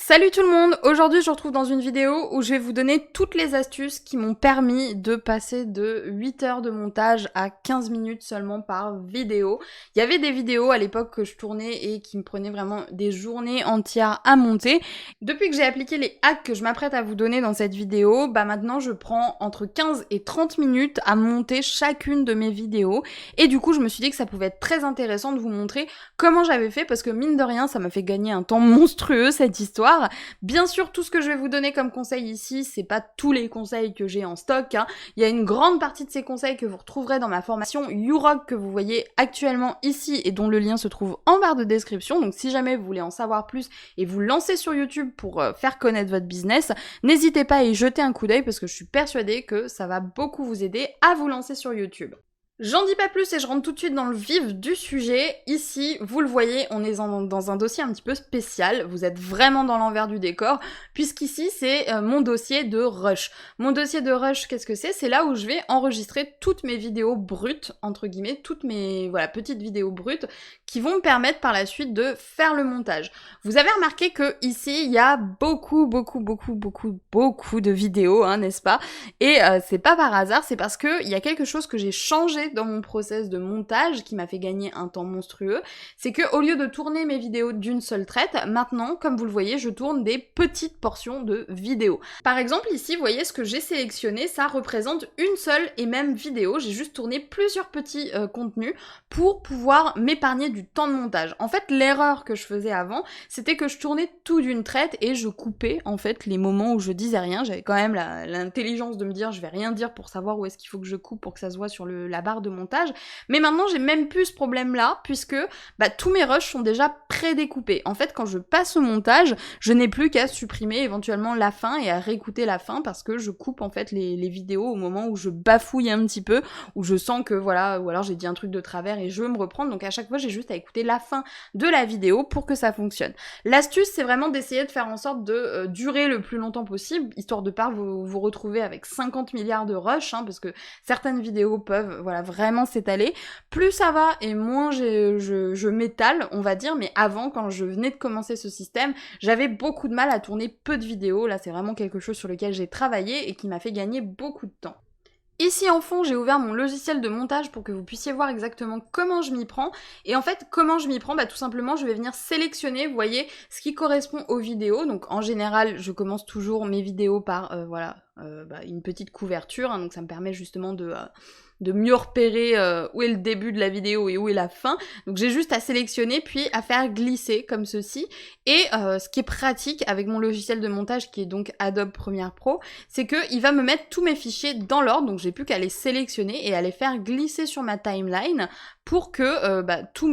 Salut tout le monde, aujourd'hui je vous retrouve dans une vidéo où je vais vous donner toutes les astuces qui m'ont permis de passer de 8 heures de montage à 15 minutes seulement par vidéo. Il y avait des vidéos à l'époque que je tournais et qui me prenaient vraiment des journées entières à monter. Depuis que j'ai appliqué les hacks que je m'apprête à vous donner dans cette vidéo, maintenant je prends entre 15 et 30 minutes à monter chacune de mes vidéos. Et du coup je me suis dit que ça pouvait être très intéressant de vous montrer comment j'avais fait parce que mine de rien ça m'a fait gagner un temps monstrueux cette histoire. Bien sûr, tout ce que je vais vous donner comme conseil ici, c'est pas tous les conseils que j'ai en stock. Il y a une grande partie de ces conseils que vous retrouverez dans ma formation YouRock que vous voyez actuellement ici et dont le lien se trouve en barre de description. Donc si jamais vous voulez en savoir plus et vous lancer sur YouTube pour faire connaître votre business, n'hésitez pas à y jeter un coup d'œil parce que je suis persuadée que ça va beaucoup vous aider à vous lancer sur YouTube. J'en dis pas plus et je rentre tout de suite dans le vif du sujet. Ici, vous le voyez, on est dans un dossier un petit peu spécial. Vous êtes vraiment dans l'envers du décor, puisqu'ici, c'est mon dossier de rush. Mon dossier de rush, qu'est-ce que c'est? C'est là où je vais enregistrer toutes mes vidéos brutes, entre guillemets, toutes mes petites vidéos brutes, qui vont me permettre par la suite de faire le montage. Vous avez remarqué que ici, il y a beaucoup de vidéos, n'est-ce pas? Et c'est pas par hasard, c'est parce que il y a quelque chose que j'ai changé dans mon process de montage qui m'a fait gagner un temps monstrueux, c'est que au lieu de tourner mes vidéos d'une seule traite, maintenant, comme vous le voyez, je tourne des petites portions de vidéos. Par exemple, ici, vous voyez ce que j'ai sélectionné, ça représente une seule et même vidéo. J'ai juste tourné plusieurs petits contenus pour pouvoir m'épargner du temps de montage. En fait, l'erreur que je faisais avant, c'était que je tournais tout d'une traite et je coupais, en fait, les moments où je disais rien. J'avais quand même l'intelligence de me dire, je vais rien dire pour savoir où est-ce qu'il faut que je coupe pour que ça se voit sur la barre de montage, mais maintenant j'ai même plus ce problème là puisque tous mes rushs sont déjà prédécoupés. En fait, quand je passe au montage, je n'ai plus qu'à supprimer éventuellement la fin et à réécouter la fin parce que je coupe en fait les vidéos au moment où je bafouille un petit peu, où je sens que voilà, ou alors j'ai dit un truc de travers et je veux me reprendre, donc à chaque fois j'ai juste à écouter la fin de la vidéo pour que ça fonctionne. L'astuce, c'est vraiment d'essayer de faire en sorte de durer le plus longtemps possible, histoire de pas vous retrouver avec 50 milliards de rushs, parce que certaines vidéos peuvent vraiment s'étaler. Plus ça va et moins je m'étale, on va dire, mais avant, quand je venais de commencer ce système, j'avais beaucoup de mal à tourner peu de vidéos. Là, c'est vraiment quelque chose sur lequel j'ai travaillé et qui m'a fait gagner beaucoup de temps. Ici en fond, j'ai ouvert mon logiciel de montage pour que vous puissiez voir exactement comment je m'y prends. Et en fait, comment je m'y prends? Tout simplement, je vais venir sélectionner, vous voyez, ce qui correspond aux vidéos. Donc en général, je commence toujours mes vidéos par, une petite couverture. Donc ça me permet justement de mieux repérer où est le début de la vidéo et où est la fin. Donc j'ai juste à sélectionner puis à faire glisser comme ceci. Et ce qui est pratique avec mon logiciel de montage qui est donc Adobe Premiere Pro, c'est qu'il va me mettre tous mes fichiers dans l'ordre, donc j'ai plus qu'à les sélectionner et à les faire glisser sur ma timeline pour que toutes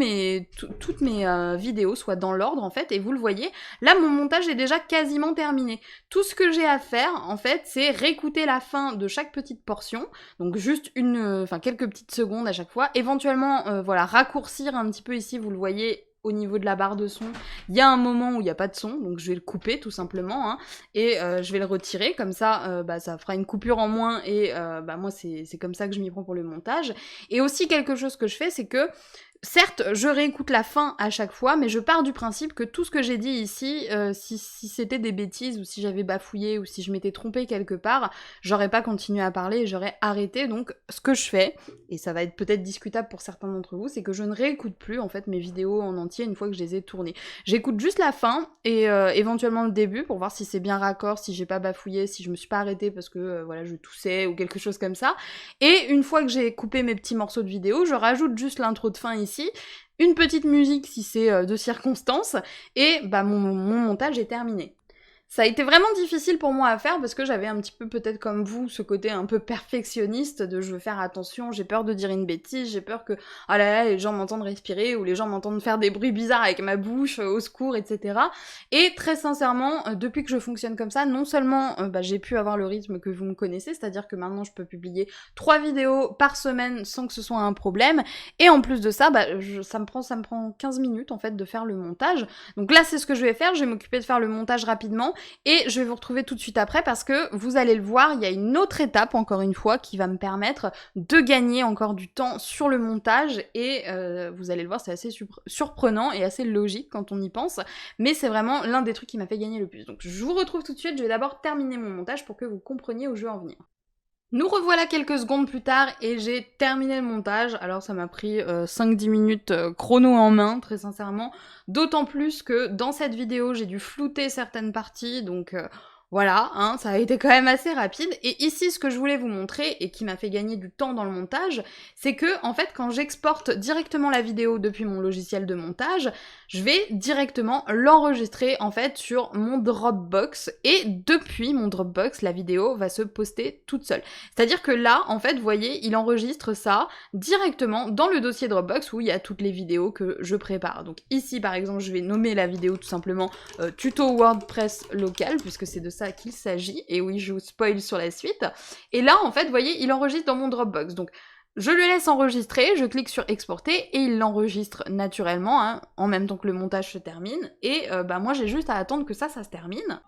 mes vidéos soient dans l'ordre en fait. Et vous le voyez, là mon montage est déjà quasiment terminé. Tout ce que j'ai à faire en fait, c'est réécouter la fin de chaque petite portion, donc juste quelques petites secondes à chaque fois, éventuellement raccourcir un petit peu ici, vous le voyez, au niveau de la barre de son, il y a un moment où il n'y a pas de son, donc je vais le couper tout simplement, et je vais le retirer, comme ça, ça fera une coupure en moins, et moi c'est comme ça que je m'y prends pour le montage. Et aussi quelque chose que je fais, c'est que certes, je réécoute la fin à chaque fois, mais je pars du principe que tout ce que j'ai dit ici, si c'était des bêtises, ou si j'avais bafouillé, ou si je m'étais trompée quelque part, j'aurais pas continué à parler et j'aurais arrêté. Donc ce que je fais, et ça va être peut-être discutable pour certains d'entre vous, c'est que je ne réécoute plus en fait mes vidéos en entier une fois que je les ai tournées. J'écoute juste la fin et éventuellement le début pour voir si c'est bien raccord, si j'ai pas bafouillé, si je me suis pas arrêtée parce que je toussais ou quelque chose comme ça. Et une fois que j'ai coupé mes petits morceaux de vidéo, je rajoute juste l'intro de fin ici, une petite musique si c'est de circonstance, et mon montage est terminé. Ça a été vraiment difficile pour moi à faire parce que j'avais un petit peu, peut-être comme vous, ce côté un peu perfectionniste de je veux faire attention, j'ai peur de dire une bêtise, j'ai peur que les gens m'entendent respirer ou les gens m'entendent faire des bruits bizarres avec ma bouche, au secours, etc. Et très sincèrement, depuis que je fonctionne comme ça, non seulement j'ai pu avoir le rythme que vous me connaissez, c'est-à-dire que maintenant je peux publier 3 vidéos par semaine sans que ce soit un problème, et en plus de ça, ça me prend 15 minutes en fait de faire le montage. Donc là c'est ce que je vais faire, je vais m'occuper de faire le montage rapidement, et je vais vous retrouver tout de suite après parce que vous allez le voir, il y a une autre étape encore une fois qui va me permettre de gagner encore du temps sur le montage et vous allez le voir, c'est assez surprenant et assez logique quand on y pense, mais c'est vraiment l'un des trucs qui m'a fait gagner le plus. Donc je vous retrouve tout de suite, je vais d'abord terminer mon montage pour que vous compreniez où je veux en venir. Nous revoilà quelques secondes plus tard et j'ai terminé le montage. Alors ça m'a pris 5-10 minutes chrono en main, très sincèrement. D'autant plus que dans cette vidéo, j'ai dû flouter certaines parties, donc voilà, hein, ça a été quand même assez rapide. Et ici, ce que je voulais vous montrer, et qui m'a fait gagner du temps dans le montage, c'est que, en fait, quand j'exporte directement la vidéo depuis mon logiciel de montage, je vais directement l'enregistrer, en fait, sur mon Dropbox, et depuis mon Dropbox, la vidéo va se poster toute seule. C'est-à-dire que là, en fait, vous voyez, il enregistre ça directement dans le dossier Dropbox où il y a toutes les vidéos que je prépare. Donc ici, par exemple, je vais nommer la vidéo tout simplement tuto WordPress local, puisque c'est de ça qu'il s'agit, et oui, je vous spoil sur la suite. Et là, en fait, vous voyez, il enregistre dans mon Dropbox. Donc, je le laisse enregistrer, je clique sur exporter, et il l'enregistre naturellement, hein, en même temps que le montage se termine, et moi, j'ai juste à attendre que ça se termine.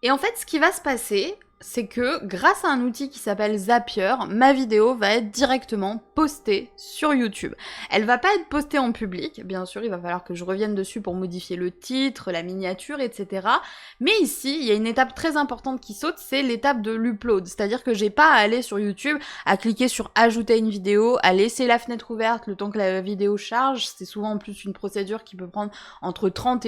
Et en fait, ce qui va se passer, c'est que grâce à un outil qui s'appelle Zapier, ma vidéo va être directement postée sur YouTube. Elle va pas être postée en public, bien sûr, il va falloir que je revienne dessus pour modifier le titre, la miniature, etc. Mais ici, il y a une étape très importante qui saute, c'est l'étape de l'upload. C'est-à-dire que j'ai pas à aller sur YouTube, à cliquer sur ajouter une vidéo, à laisser la fenêtre ouverte le temps que la vidéo charge. C'est souvent en plus une procédure qui peut prendre entre 30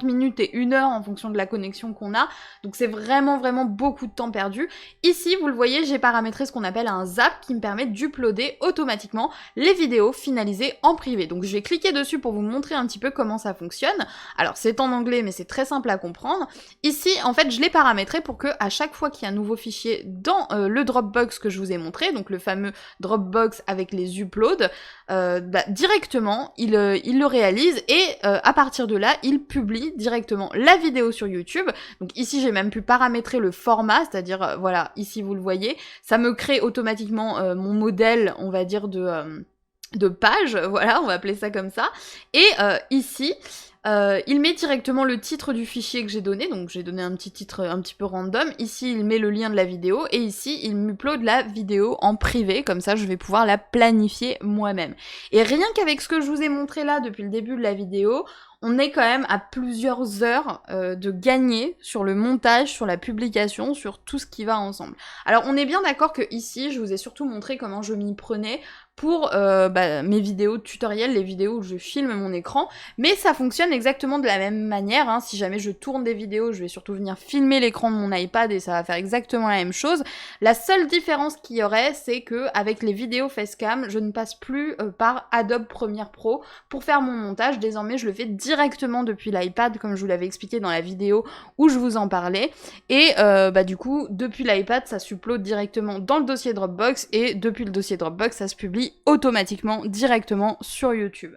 minutes et 1 heure en fonction de la connexion qu'on a. Donc c'est vraiment beaucoup de temps perdu. Ici, vous le voyez, j'ai paramétré ce qu'on appelle un zap qui me permet d'uploader automatiquement les vidéos finalisées en privé. Donc je vais cliquer dessus pour vous montrer un petit peu comment ça fonctionne. Alors c'est en anglais, mais c'est très simple à comprendre. Ici, en fait, je l'ai paramétré pour que à chaque fois qu'il y a un nouveau fichier dans le Dropbox que je vous ai montré, donc le fameux Dropbox avec les uploads, directement, il le réalise et à partir de là, il publie directement la vidéo sur YouTube. Donc ici, j'ai même pu paramétrer le format, c'est-à-dire, voilà, ici vous le voyez, ça me crée automatiquement mon modèle, on va dire, de page, voilà, on va appeler ça comme ça. Et ici, il met directement le titre du fichier que j'ai donné, donc j'ai donné un petit titre un petit peu random. Ici, il met le lien de la vidéo, et ici, il m'upload la vidéo en privé, comme ça je vais pouvoir la planifier moi-même. Et rien qu'avec ce que je vous ai montré là depuis le début de la vidéo, on est quand même à plusieurs heures de gagner sur le montage, sur la publication, sur tout ce qui va ensemble. Alors on est bien d'accord que ici, je vous ai surtout montré comment je m'y prenais pour mes vidéos tutoriels, les vidéos où je filme mon écran, mais ça fonctionne exactement de la même manière, hein. Si jamais je tourne des vidéos, je vais surtout venir filmer l'écran de mon iPad et ça va faire exactement la même chose. La seule différence qu'il y aurait, c'est que avec les vidéos facecam, je ne passe plus par Adobe Premiere Pro pour faire mon montage. Désormais, je le fais directement depuis l'iPad, comme je vous l'avais expliqué dans la vidéo où je vous en parlais. Et du coup, depuis l'iPad, ça s'upload directement dans le dossier Dropbox, et depuis le dossier Dropbox, ça se publie automatiquement directement sur YouTube.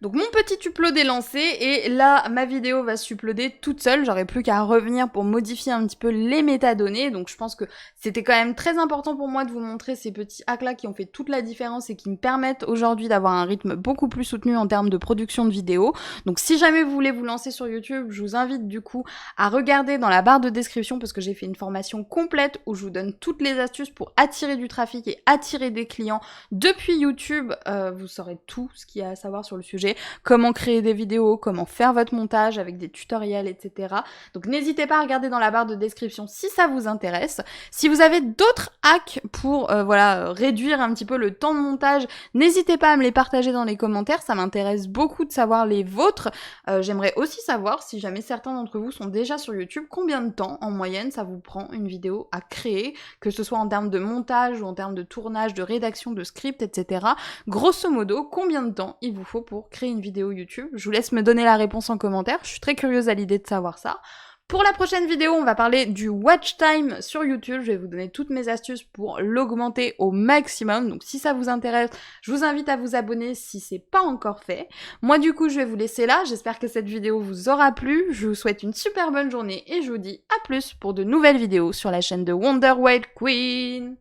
Donc mon petit upload est lancé et là ma vidéo va s'uploader toute seule, j'aurai plus qu'à revenir pour modifier un petit peu les métadonnées, donc je pense que c'était quand même très important pour moi de vous montrer ces petits hacks là qui ont fait toute la différence et qui me permettent aujourd'hui d'avoir un rythme beaucoup plus soutenu en termes de production de vidéos. Donc si jamais vous voulez vous lancer sur YouTube, je vous invite du coup à regarder dans la barre de description parce que j'ai fait une formation complète où je vous donne toutes les astuces pour attirer du trafic et attirer des clients depuis YouTube. Vous saurez tout ce qu'il y a à savoir sur le sujet. Comment créer des vidéos, comment faire votre montage avec des tutoriels, etc. Donc n'hésitez pas à regarder dans la barre de description si ça vous intéresse. Si vous avez d'autres hacks pour réduire un petit peu le temps de montage, n'hésitez pas à me les partager dans les commentaires, ça m'intéresse beaucoup de savoir les vôtres. J'aimerais aussi savoir, si jamais certains d'entre vous sont déjà sur YouTube, combien de temps en moyenne ça vous prend une vidéo à créer, que ce soit en termes de montage ou en termes de tournage, de rédaction, de script, etc. Grosso modo, combien de temps il vous faut pour créer une vidéo YouTube? Je vous laisse me donner la réponse en commentaire, je suis très curieuse à l'idée de savoir ça. Pour la prochaine vidéo, on va parler du watch time sur YouTube. Je vais vous donner toutes mes astuces pour l'augmenter au maximum. Donc si ça vous intéresse, je vous invite à vous abonner si c'est pas encore fait. Moi du coup, je vais vous laisser là. J'espère que cette vidéo vous aura plu. Je vous souhaite une super bonne journée et je vous dis à plus pour de nouvelles vidéos sur la chaîne de Wonder White Queen.